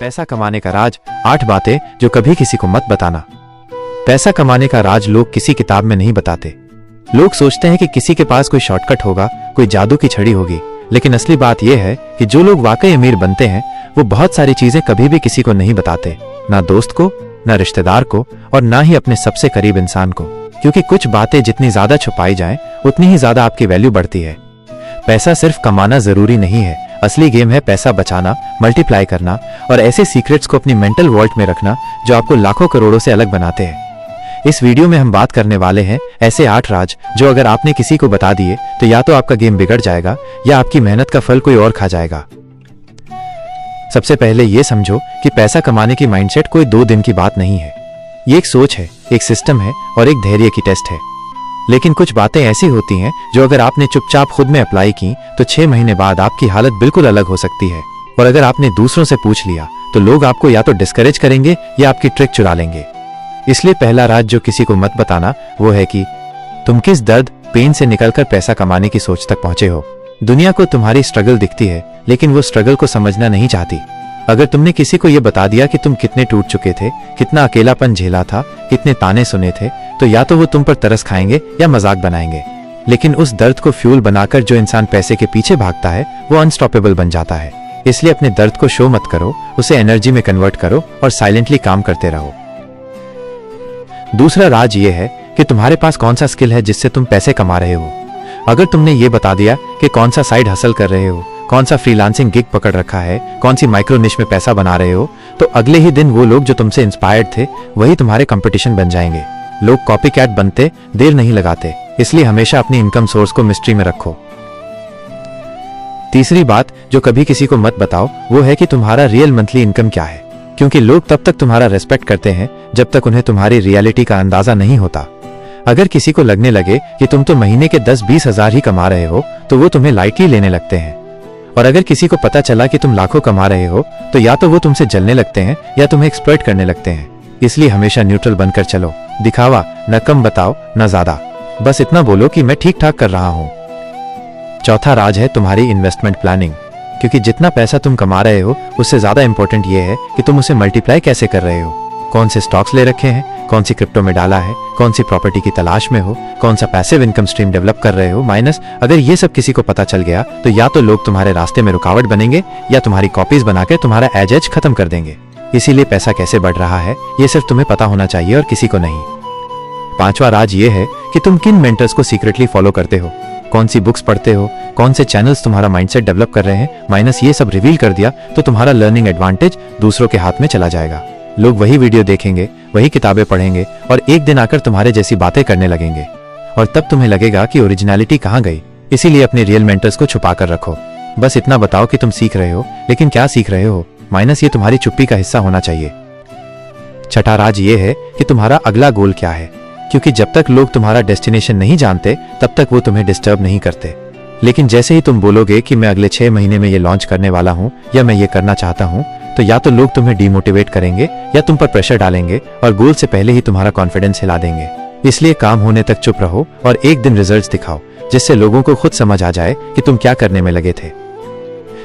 पैसा कमाने का राज, 8 बातें जो कभी किसी को मत बताना। पैसा कमाने का राज लोग किसी किताब में नहीं बताते। लोग सोचते हैं कि किसी के पास कोई शॉर्टकट होगा, कोई जादू की छड़ी होगी, लेकिन असली बात यह है कि जो लोग वाकई अमीर बनते हैं वो बहुत सारी चीजें कभी भी किसी को नहीं बताते, ना दोस्त को, ना रिश्तेदार को, और ना ही अपने सबसे करीब इंसान को, क्योंकि कुछ बातें जितनी ज्यादा छुपाई जाएं उतनी ही ज्यादा आपकी वैल्यू बढ़ती है। पैसा सिर्फ कमाना जरूरी नहीं है, असली गेम है पैसा बचाना, मल्टीप्लाई करना और ऐसे सीक्रेट्स को अपनी मेंटल वॉल्ट में रखना जो आपको लाखों करोड़ों से अलग बनाते हैं। इस वीडियो में हम बात करने वाले हैं ऐसे 8 राज जो अगर आपने किसी को बता दिए तो या तो आपका गेम बिगड़ जाएगा या आपकी मेहनत का फल कोई और खा जाएगा। सबसे पहले यह समझो कि पैसा कमाने की माइंडसेट कोई 2 दिन की बात नहीं है। ये एक सोच है, एक सिस्टम है और एक धैर्य की टेस्ट है। लेकिन कुछ बातें ऐसी होती हैं जो अगर आपने चुपचाप खुद में अप्लाई की तो 6 महीने बाद आपकी हालत बिल्कुल अलग हो सकती है। और अगर आपने दूसरों से पूछ लिया तो लोग आपको या तो डिस्करेज करेंगे या आपकी ट्रिक चुरा लेंगे। इसलिए पहला राज जो किसी को मत बताना वो है कि तुम किस दर्द, पेन से निकलकर पैसा कमाने की सोच तक पहुंचे हो। दुनिया को तुम्हारी स्ट्रगल दिखती है, लेकिन वो स्ट्रगल को समझना नहीं चाहती। अगर तुमने किसी को यह बता दिया कि तुम कितने टूट चुके थे, कितना अकेलापन झेला था, कितने ताने सुने थे, तो या तो वो तुम पर तरस खाएंगे या मजाक बनाएंगे। लेकिन उस दर्द को फ्यूल बनाकर जो इंसान पैसे के पीछे भागता है वो अनस्टॉपेबल बन जाता है। इसलिए अपने दर्द को शो मत करो, उसे एनर्जी में कन्वर्ट करो और साइलेंटली काम करते रहो। दूसरा राज ये है कि तुम्हारे पास कौन सा स्किल है जिससे तुम पैसे कमा रहे हो। अगर तुमने ये बता दिया कि कौन सा साइड हसल कर रहे हो, कौन सा फ्रीलांसिंग गिग पकड़ रखा है, कौन सी माइक्रो निश में पैसा बना रहे हो, तो अगले ही दिन वो लोग जो तुमसे इंस्पायर्ड थे वही तुम्हारे कंपटीशन बन जाएंगे। लोग कॉपी कैट बनते देर नहीं लगाते, इसलिए हमेशा अपनी इनकम सोर्स को मिस्ट्री में रखो। तीसरी बात जो कभी किसी को मत बताओ वो है कि तुम्हारा रियल मंथली इनकम क्या है, क्योंकि लोग तब तक तुम्हारा रेस्पेक्ट करते हैं जब तक उन्हें तुम्हारी रियलिटी का अंदाजा नहीं होता। अगर किसी को लगने लगे कि तुम तो महीने के 10-20 हजार ही कमा रहे हो तो वो तुम्हें लाइटली लेने लगते हैं। और अगर किसी को पता चला कि तुम लाखों कमा रहे हो तो या तो वो तुमसे जलने लगते हैं या तुम्हें एक्सप्लॉइट करने लगते हैं। इसलिए हमेशा न्यूट्रल बनकर चलो। दिखावा न कम बताओ न ज्यादा, बस इतना बोलो कि मैं ठीक ठाक कर रहा हूं। चौथा राज है तुम्हारी इन्वेस्टमेंट प्लानिंग, क्योंकि जितना पैसा तुम कमा रहे हो उससे ज्यादा इंपॉर्टेंट ये है कि तुम उसे मल्टीप्लाई कैसे कर रहे हो। कौन से स्टॉक्स ले रखे हैं, कौन सी क्रिप्टो में डाला है, कौन सी प्रॉपर्टी की तलाश में हो, कौन सा पैसिव इनकम स्ट्रीम डेवलप कर रहे हो। माइनस अगर ये सब किसी को पता चल गया तो या तो लोग तुम्हारे रास्ते में रुकावट बनेंगे या तुम्हारी कॉपीज बनाकर तुम्हारा एज खत्म कर देंगे। इसीलिए पैसा कैसे बढ़ रहा है ये सिर्फ तुम्हें पता होना चाहिए और किसी को नहीं। पांचवा राज ये है कि तुम किन मेंटर्स को सीक्रेटली फॉलो करते हो, कौन सी बुक्स पढ़ते हो, कौन से चैनल्स तुम्हारा माइंडसेट डेवलप कर रहे हैं। माइनस ये सब रिवील कर दिया तो तुम्हारा लर्निंग एडवांटेज दूसरों के हाथ में चला जाएगा। लोग वही वीडियो देखेंगे, वही किताबें पढ़ेंगे और एक दिन आकर तुम्हारे जैसी बातें करने लगेंगे और तब तुम्हें लगेगा कि ओरिजिनलिटी कहाँ गई। इसीलिए अपने रियल मेंटर्स को छुपा कर रखो। बस इतना बताओ कि तुम सीख रहे हो, लेकिन क्या सीख रहे हो। माइनस ये तुम्हारी चुप्पी का हिस्सा होना चाहिए। छठा राज ये है कि तुम्हारा अगला गोल क्या है, क्योंकि जब तक लोग तुम्हारा डेस्टिनेशन नहीं जानते तब तक वो तुम्हें डिस्टर्ब नहीं करते। लेकिन जैसे ही तुम बोलोगे कि मैं अगले 6 महीने में ये लॉन्च करने वाला हूँ या मैं ये करना चाहता हूँ, तो या तो लोग तुम्हें डिमोटिवेट करेंगे या तुम पर प्रेशर डालेंगे और गोल से पहले ही तुम्हारा कॉन्फिडेंस हिला देंगे। इसलिए काम होने तक चुप रहो और एक दिन रिजल्ट्स दिखाओ, जिससे लोगों को खुद समझ आ जाए कि तुम क्या करने में लगे थे।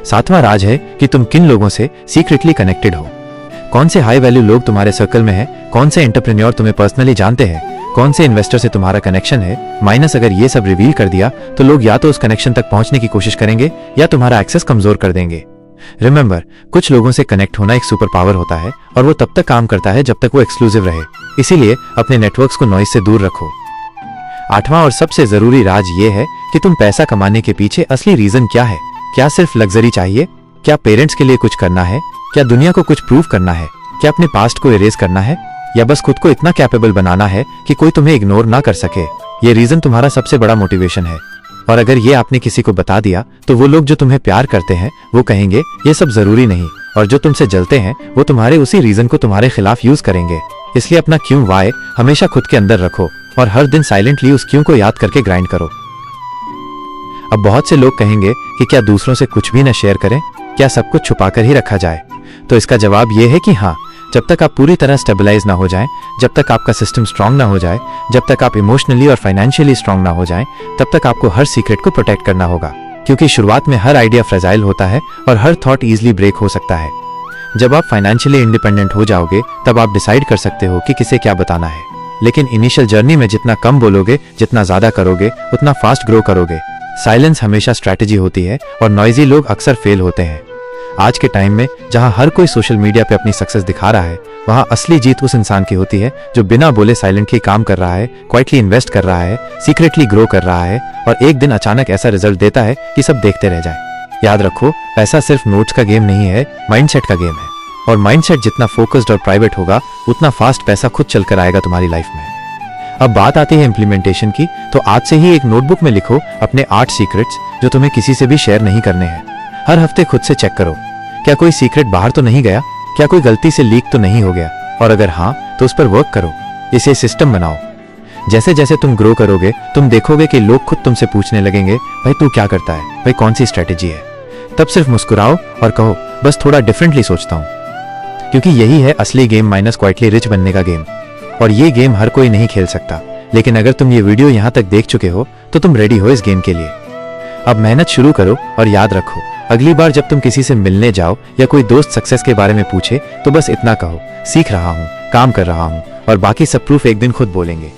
सातवां राज है कि तुम किन लोगों से सीक्रेटली कनेक्टेड हो। कौन से हाई वैल्यू लोग तुम्हारे सर्कल में है, कौन से एंटरप्रेन्योर तुम्हें पर्सनली जानते हैं, कौन से इन्वेस्टर से तुम्हारा कनेक्शन है। माइनस अगर ये सब रिवील कर दिया तो लोग या तो उस कनेक्शन तक पहुंचने की कोशिश करेंगे या तुम्हारा एक्सेस कमजोर कर देंगे। रिमेंबर, कुछ लोगों से कनेक्ट होना एक सुपर पावर होता है और वो तब तक काम करता है जब तक वो एक्सक्लूसिव रहे। इसीलिए अपने नेटवर्क्स को नॉइज से दूर रखो। आठवां और सबसे जरूरी राज ये है कि तुम पैसा कमाने के पीछे असली रीजन क्या है। क्या सिर्फ लग्जरी चाहिए? क्या पेरेंट्स के लिए कुछ करना है? क्या दुनिया को कुछ प्रूव करना है? क्या अपने पास्ट को इरेज करना है? या बस खुद को इतना कैपेबल बनाना है कि कोई तुम्हें इग्नोर ना कर सके? ये रीजन तुम्हारा सबसे बड़ा मोटिवेशन है। और अगर ये आपने किसी को बता दिया तो वो लोग जो तुम्हें प्यार करते हैं वो कहेंगे ये सब जरूरी नहीं, और जो तुमसे जलते हैं वो तुम्हारे उसी रीजन को तुम्हारे खिलाफ यूज करेंगे। इसलिए अपना क्यों वाई हमेशा खुद के अंदर रखो और हर दिन साइलेंटली उस क्यों को याद करके ग्राइंड करो। अब बहुत से लोग कहेंगे कि क्या दूसरों से कुछ भी न शेयर करें, क्या सब कुछ छुपा कर ही रखा जाए? तो इसका जवाब ये है कि हाँ, जब तक आप पूरी तरह स्टेबलाइज ना हो जाएं, जब तक आपका सिस्टम स्ट्रांग ना हो जाए, जब तक आप इमोशनली और फाइनेंशियली स्ट्रांग ना हो जाएं, तब तक आपको हर सीक्रेट को प्रोटेक्ट करना होगा। क्योंकि शुरुआत में हर आइडिया फ्रेजाइल होता है और हर थॉट इजीली ब्रेक हो सकता है। जब आप फाइनेंशियली इंडिपेंडेंट हो जाओगे तब आप डिसाइड कर सकते हो कि किसे क्या बताना है। लेकिन इनिशियल जर्नी में जितना कम बोलोगे, जितना ज्यादा करोगे, उतना फास्ट ग्रो करोगे। साइलेंस हमेशा स्ट्रैटेजी होती है और नॉइजी लोग अक्सर फेल होते हैं। आज के टाइम में जहां हर कोई सोशल मीडिया पे अपनी सक्सेस दिखा रहा है, वहां असली जीत उस इंसान की होती है जो बिना बोले साइलेंटली काम कर रहा है, क्वाइटली इन्वेस्ट कर रहा है, सीक्रेटली ग्रो कर रहा है और एक दिन अचानक ऐसा रिजल्ट देता है कि सब देखते रह जाए। याद रखो, पैसा सिर्फ नोट्स का गेम नहीं है, माइंडसेट का गेम है। और माइंडसेट जितना फोकस्ड और प्राइवेट होगा, उतना फास्ट पैसा खुद चलकर आएगा तुम्हारी लाइफ में। अब बात आती है इम्प्लीमेंटेशन की, तो आज से ही एक नोटबुक में लिखो अपने 8 सीक्रेट्स जो तुम्हें किसी से भी शेयर नहीं करने हैं। हर हफ्ते खुद से चेक करो, क्या कोई सीक्रेट बाहर तो नहीं गया, क्या कोई गलती से लीक तो नहीं हो गया, और अगर हाँ तो उस पर वर्क करो। इसे सिस्टम बनाओ। जैसे जैसे तुम ग्रो करोगे, तुम देखोगे कि लोग खुद तुमसे पूछने लगेंगे, भाई तू क्या करता है, भाई कौन सी स्ट्रेटेजी है। तब सिर्फ मुस्कुराओ और कहो, बस थोड़ा डिफरेंटली सोचता हूं। क्योंकि यही है असली गेम माइनस क्वाइटली रिच बनने का गेम। और ये गेम हर कोई नहीं खेल सकता, लेकिन अगर तुम ये वीडियो यहां तक देख चुके हो तो तुम रेडी हो इस गेम के लिए। अब मेहनत शुरू करो और याद रखो, अगली बार जब तुम किसी से मिलने जाओ या कोई दोस्त सक्सेस के बारे में पूछे तो बस इतना कहो, सीख रहा हूं, काम कर रहा हूं, और बाकी सब प्रूफ एक दिन खुद बोलेंगे।